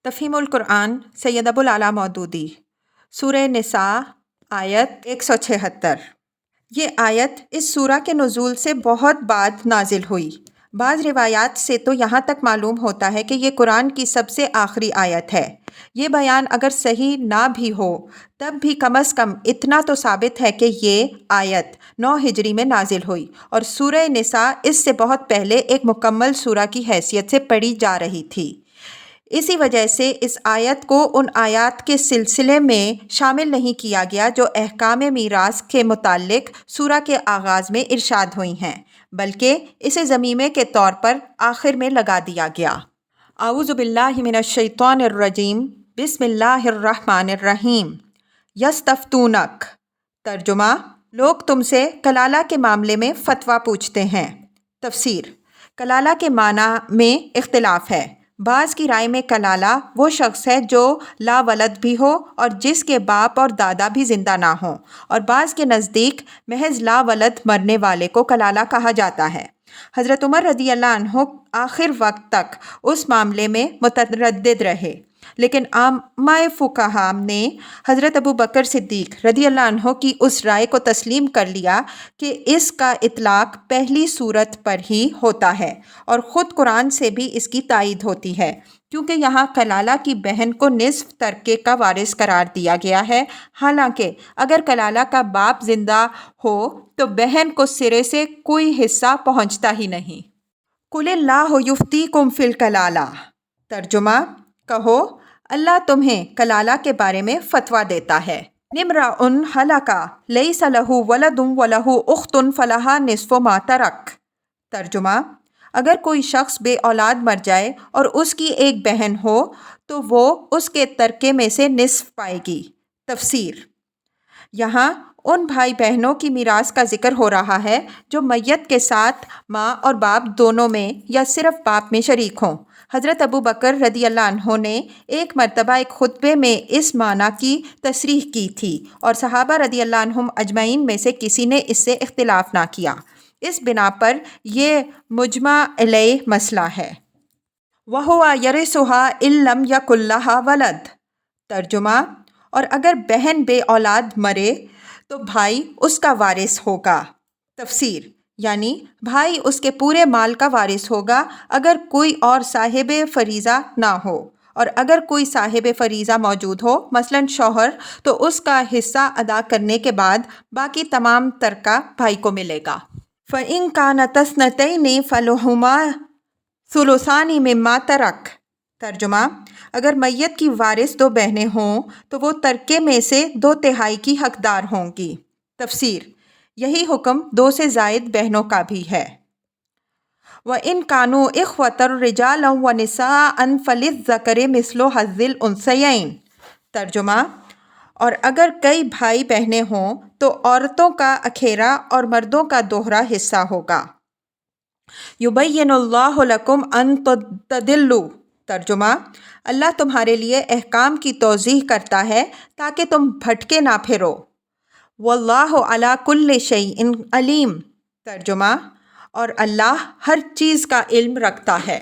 تفہیم القرآن سید ابو العلا مودودی، سورہ نساء آیت 176۔ یہ آیت اس سورہ کے نزول سے بہت بعد نازل ہوئی۔ بعض روایات سے تو یہاں تک معلوم ہوتا ہے کہ یہ قرآن کی سب سے آخری آیت ہے۔ یہ بیان اگر صحیح نہ بھی ہو تب بھی کم از کم اتنا تو ثابت ہے کہ یہ آیت 9 ہجری میں نازل ہوئی اور سورہ نساء اس سے بہت پہلے ایک مکمل سورہ کی حیثیت سے پڑھی جا رہی تھی۔ اسی وجہ سے اس آیت کو ان آیات کے سلسلے میں شامل نہیں کیا گیا جو احکام میراث کے متعلق سورہ کے آغاز میں ارشاد ہوئی ہیں، بلکہ اسے ضمیمے کے طور پر آخر میں لگا دیا گیا۔ اعوذ باللہ من الشیطان الرجیم، بسم اللہ الرحمن الرحیم۔ یستفتونک، ترجمہ: لوگ تم سے کلالہ کے معاملے میں فتویٰ پوچھتے ہیں۔ تفسیر: کلالہ کے معنی میں اختلاف ہے۔ بعض کی رائے میں کلالہ وہ شخص ہے جو لا ولد بھی ہو اور جس کے باپ اور دادا بھی زندہ نہ ہوں، اور بعض کے نزدیک محض لا ولد مرنے والے کو کلالہ کہا جاتا ہے۔ حضرت عمر رضی اللہ عنہ آخر وقت تک اس معاملے میں متردد رہے، لیکن عامہ فقہاء نے حضرت ابو بکر صدیق رضی اللہ عنہ کی اس رائے کو تسلیم کر لیا کہ اس کا اطلاق پہلی صورت پر ہی ہوتا ہے، اور خود قرآن سے بھی اس کی تائید ہوتی ہے، کیونکہ یہاں کلالہ کی بہن کو نصف ترکے کا وارث قرار دیا گیا ہے۔ حالانکہ اگر کلالہ کا باپ زندہ ہو تو بہن کو سرے سے کوئی حصہ پہنچتا ہی نہیں۔ قُلِ اللّٰهُ یُفْتِیکُم فِی الکلالہ، ترجمہ: کہو اللہ تمہیں کلالہ کے بارے میں فتویٰ دیتا ہے۔ امرؤ ہلک لیس لہ ولد ولہ اخت فلہا نصف ما ترک، ترجمہ: اگر کوئی شخص بے اولاد مر جائے اور اس کی ایک بہن ہو تو وہ اس کے ترکے میں سے نصف پائے گی۔ تفسیر: یہاں ان بھائی بہنوں کی میراث کا ذکر ہو رہا ہے جو میت کے ساتھ ماں اور باپ دونوں میں یا صرف باپ میں شریک ہوں۔ حضرت ابو بکر رضی اللہ عنہ نے ایک مرتبہ ایک خطبے میں اس معنی کی تصریح کی تھی اور صحابہ رضی اللہ عنہم اجمعین میں سے کسی نے اس سے اختلاف نہ کیا۔ اس بنا پر یہ مجمع علیہ مسئلہ ہے۔ وَهُوَ يَرِثُهَا إِن لَّمْ يَكُن لَّهَا وَلَدٌ، ترجمہ: اور اگر بہن بے اولاد مرے تو بھائی اس کا وارث ہوگا۔ تفسیر: یعنی بھائی اس کے پورے مال کا وارث ہوگا اگر کوئی اور صاحب فریضہ نہ ہو، اور اگر کوئی صاحب فریضہ موجود ہو مثلاً شوہر تو اس کا حصہ ادا کرنے کے بعد باقی تمام ترکہ بھائی کو ملے گا۔ فَإِن كَانَتَا اثْنَتَيْنِ فَلَهُمَا ثُلُثَانِ مِمَّا تَرَكَ، ترجمہ: اگر میت کی وارث دو بہنیں ہوں تو وہ ترکے میں سے 2/3 کی حقدار ہوں گی۔ تفسیر: یہی حکم 2 سے زائد بہنوں کا بھی ہے۔ وَإِن كَانُوا إِخْوَةً رِجَالًا وَنِسَاءً فَلِلذَّكَرِ مِثْلُ حَظِّ الْأُنثَيَيْنِ، ترجمہ: اور اگر کئی بھائی بہنیں ہوں تو عورتوں کا اکھیرا اور مردوں کا دوہرا حصہ ہوگا۔ یُبَیِّنُ اللّٰهُ لَکُمْ أَن تَضِلُّوا، ترجمہ: اللہ تمہارے لیے احکام کی توضیح کرتا ہے تاکہ تم بھٹکے نہ پھرو۔ وَاللّٰهُ عَلَىٰ كُلِّ شَیْءٍ عَلِیمٌ، ترجمہ: اور اللہ ہر چیز کا علم رکھتا ہے۔